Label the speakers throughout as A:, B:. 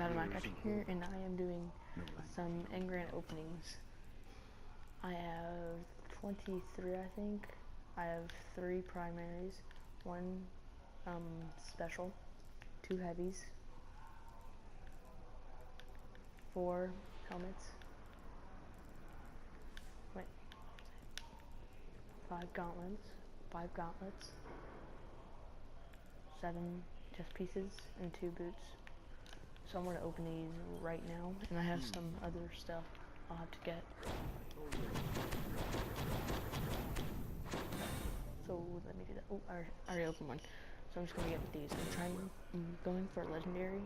A: got a Minecraft here, and I am doing some Engram openings. I have 23, I think. I have 3 primaries, 1 special, 2 heavies, 4 helmets, wait, 5 gauntlets, 7 chest pieces, and 2 boots. So I'm going to open these right now, and I have some other stuff I'll have to get. So let me do that. Oh, I already opened one. So I'm just going to get with these. I'm going for a legendary.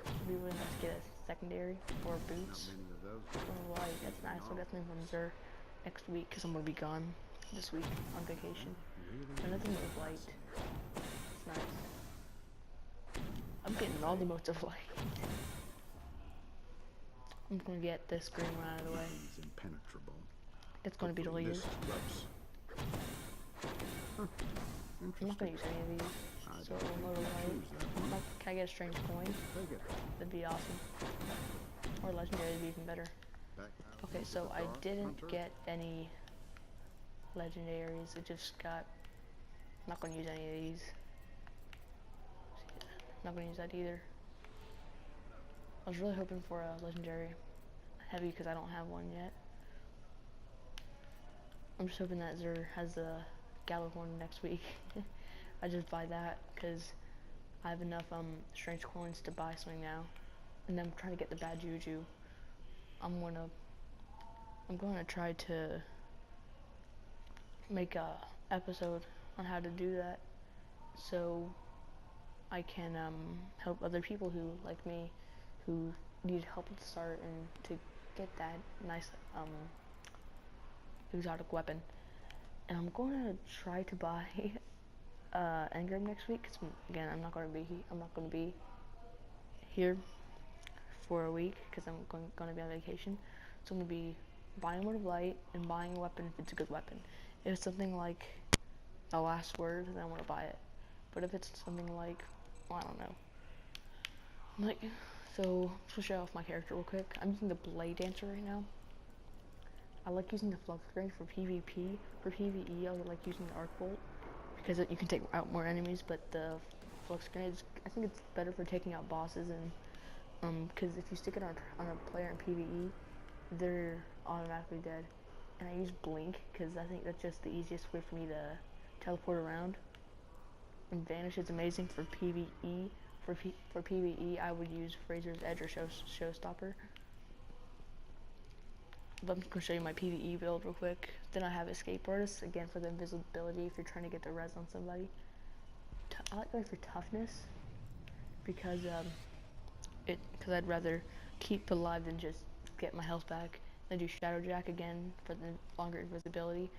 A: It'd be really nice to get a secondary or boots. Or light, that's nice. I'll get something from Zer next week because I'm going to be gone this week on vacation. Another mode of light. It's nice. I'm getting all the modes of light. I'm going to get this green one out of the way. It's going to be deleted. I'm not going to use any of these. So mode of light. Can I get a strange coin? That'd be awesome. Or legendary would be even better. Okay, so I didn't get any legendaries. I just got... I'm not going to use any of these. Not going to use that either. I was really hoping for a legendary heavy because I don't have one yet. I'm just hoping that Zer has a Gallahorn next week. I just buy that because I have enough strange coins to buy something now, and then I'm trying to get the bad juju. I'm gonna try to make a episode on how to do that, so I can help other people who like me, who need help at the start and to get that nice exotic weapon. And I'm gonna try to buy Engram next week. Cause again, I'm not gonna be here for a week because I'm gonna be on vacation. So I'm gonna be buying Word of Light and buying a weapon if it's a good weapon. If it's something like a last word, then I want to buy it. But if it's something like, well, I don't know. Like, so to show off my character real quick, I'm using the Blade Dancer right now. I like using the Flux Grenade for PvP. For PvE, I like using the Arc Bolt because you can take out more enemies. But the Flux Grenade, I think it's better for taking out bosses, and because if you stick it on a player in PvE, they're automatically dead. And I use Blink because I think that's just the easiest way for me to teleport around. And Vanish is amazing for PvE. For PvE, I would use Razor's Edge or Showstopper. But I'm just going to show you my PvE build real quick. Then I have Escape Artist, again for the invisibility if you're trying to get the res on somebody. I like going for toughness because I'd rather keep alive than just get my health back. Then do Shadow Jack again for the longer invisibility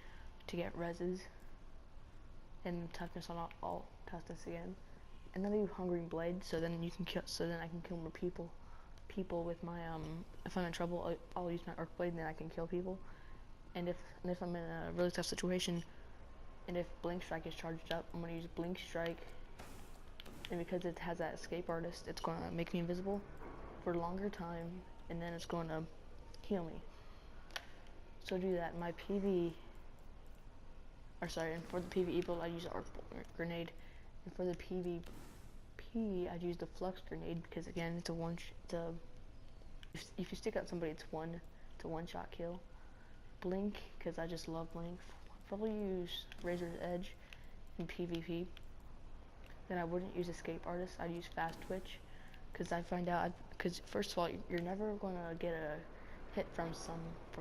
A: to get reses. And toughness on all toughness again. And then I do Hungering Blade, so then I can kill more people with my if I'm in trouble, I'll use my Arc Blade and then I can kill people. And if I'm in a really tough situation, and if Blink Strike is charged up, I'm gonna use Blink Strike. And because it has that Escape Artist, it's gonna make me invisible for a longer time, and then it's gonna heal me. So do that. And for the PvE build, I use the Arc Grenade, and for the PvP, I'd use the Flux Grenade because again, it's if you stick out somebody, it's a one-shot kill. Blink because I just love Blink. Probably use Razor's Edge in PvP. Then I wouldn't use Escape Artist. I'd use Fast Twitch because I find out because first of all, you're never gonna get a hit from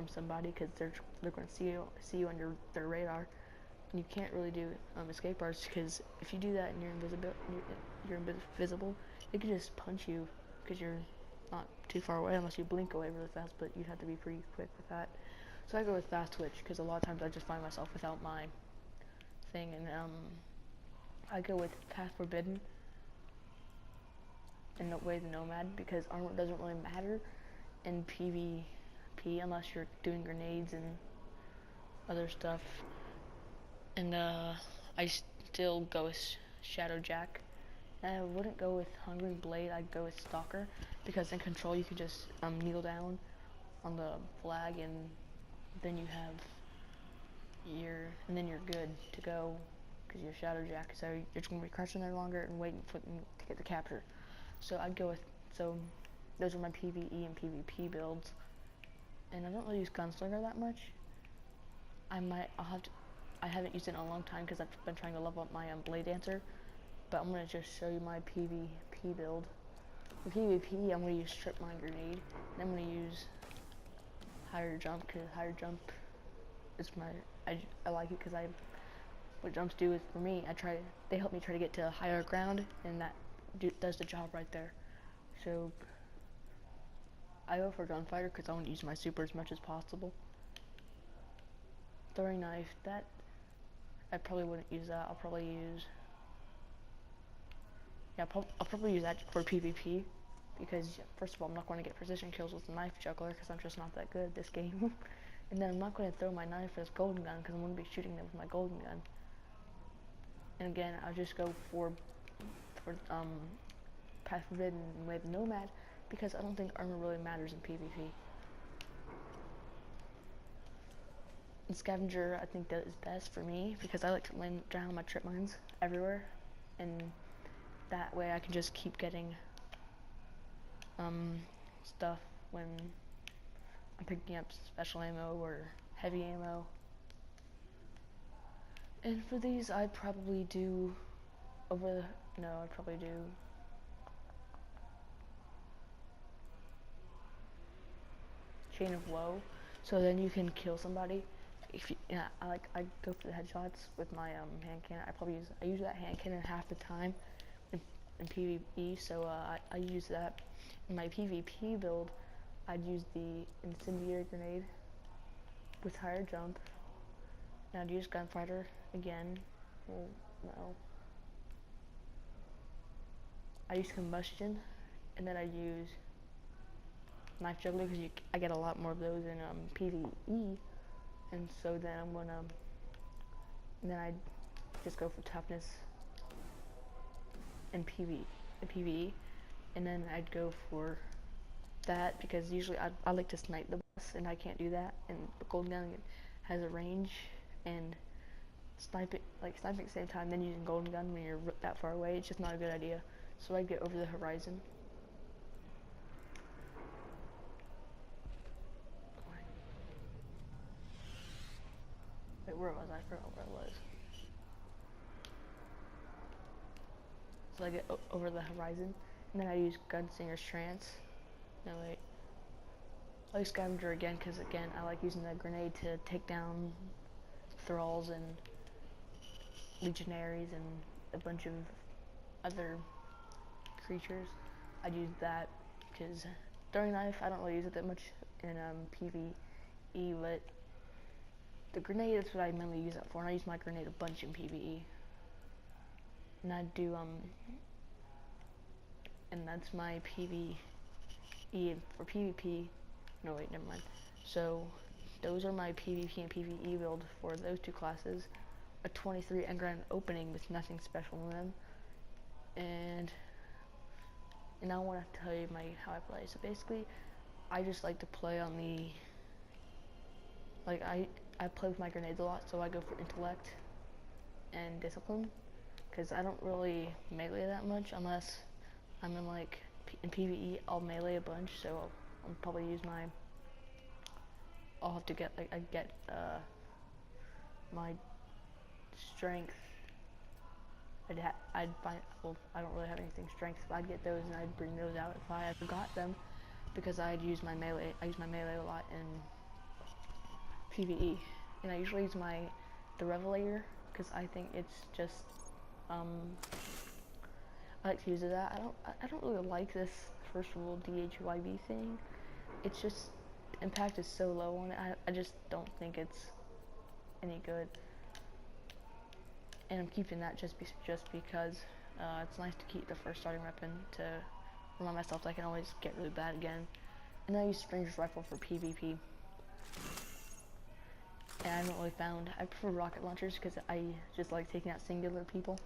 A: somebody because they're gonna see you under their radar. And you can't really do Escape Artist because if you do that and you're invisible, it can just punch you because you're not too far away unless you blink away really fast, but you'd have to be pretty quick with that. So I go with Fast Twitch because a lot of times I just find myself without my thing, and I go with Path Forbidden and the Nomad because armor doesn't really matter in PvP unless you're doing grenades and other stuff. And I still go with Shadow Jack I wouldn't go with Hungry Blade, I'd go with Stalker, because in Control you can just kneel down on the flag and then you have and then you're good to go because you're Shadow Jack, so you're just going to be crouching there longer and waiting to get the capture. So I'd go with, those are my PvE and PvP builds, and I don't really use Gunslinger that much. I haven't used it in a long time because I've been trying to level up my Blade Dancer, but I'm going to just show you my PvP build. For PvP, I'm going to use Strip Mine Grenade, and I'm going to use Higher Jump, because Higher Jump is I like it because what jumps do is, for me, they help me try to get to higher ground, and that does the job right there. So I go for Gunfighter because I want to use my super as much as possible. Throwing Knife, that I probably wouldn't use that. I'll probably use that for PvP, because first of all, I'm not going to get precision kills with the Knife Juggler because I'm just not that good at this game. And then I'm not going to throw my knife as Golden Gun because I'm going to be shooting them with my Golden Gun. And again, I'll just go for Path Forbidden with Nomad because I don't think armor really matters in PvP. And Scavenger, I think that is best for me because I like to land down my trip mines everywhere, and that way I can just keep getting stuff when I'm picking up special ammo or heavy ammo. And for these, I'd probably do I'd probably do Chain of Woe, so then you can kill somebody. I go for the headshots with my hand cannon. I use that hand cannon half the time in PvE, so I use that. In my PvP build, I'd use the Incendiary Grenade with Higher Jump, and I'd use Gunfighter again. Well, no. I use Combustion, and then I use Knife Juggler because I get a lot more of those in PvE, and so then I just go for Toughness in PvE, and then I'd go for that because usually I like to snipe the boss, and I can't do that. And the Golden Gun has a range, and sniping at the same time, then using Golden Gun when you're that far away, it's just not a good idea. So I'd get Over the Horizon. Wait, where was I? I forgot where I was. So I get Over the Horizon, and then I use Gunslinger's Trance. No, wait. I use Scavenger again because, again, I like using that grenade to take down Thralls and Legionaries and a bunch of other creatures. I'd use that because Throwing Knife, I don't really use it that much in PvE, but the grenade is what I mainly use it for, and I use my grenade a bunch in PvE. And I do, and that's my PvE. For PvP, no wait, never mind. So, those are my PvP and PvE build for those two classes. A 23 Engram opening with nothing special in them. And I want to tell you how I play. So basically, I just like to play on I play with my grenades a lot, so I go for Intellect and Discipline, because I don't really melee that much unless I'm in PvE, I'll melee a bunch, so I'll probably use I'll have to get, my strength. I don't really have anything strength, so I'd get those and I'd bring those out if I ever got them, because I use my melee a lot in PvE, and I usually use the Revelator, because I think it's just, I like to use that. I don't really like this first rule DHYB thing. It's just, impact is so low on it. I just don't think it's any good. And I'm keeping that just because it's nice to keep the first starting weapon to remind myself that I can always get really bad again. And I use Stranger's Rifle for PvP. And I haven't really I prefer rocket launchers because I just like taking out singular people.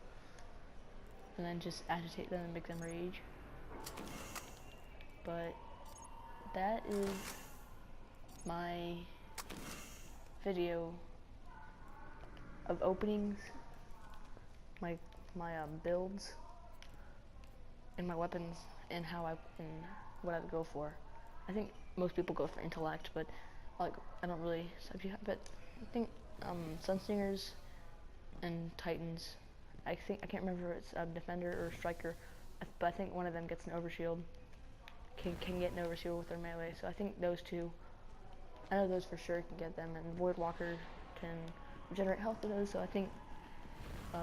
A: and then just agitate them and make them rage. But that is my video of openings, my builds, and my weapons, and what I would go for. I think most people go for intellect, but like I don't really. But I think Sunstingers and Titans. I can't remember if it's defender or striker, but I think one of them gets an overshield. Can get an overshield with their melee. So I think those two. I know those for sure can get them, and Voidwalker can regenerate health to those. So I think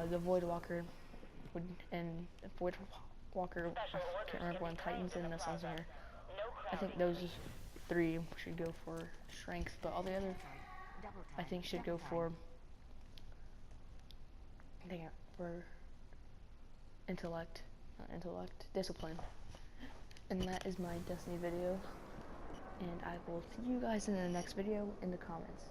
A: the Voidwalker would, and Voidwalker, I can't remember one, Titans and the Sunsinger. I think those three should go for strength, but all the other I think should go for intellect, discipline. And that is my Destiny video, and I will see you guys in the next video in the comments.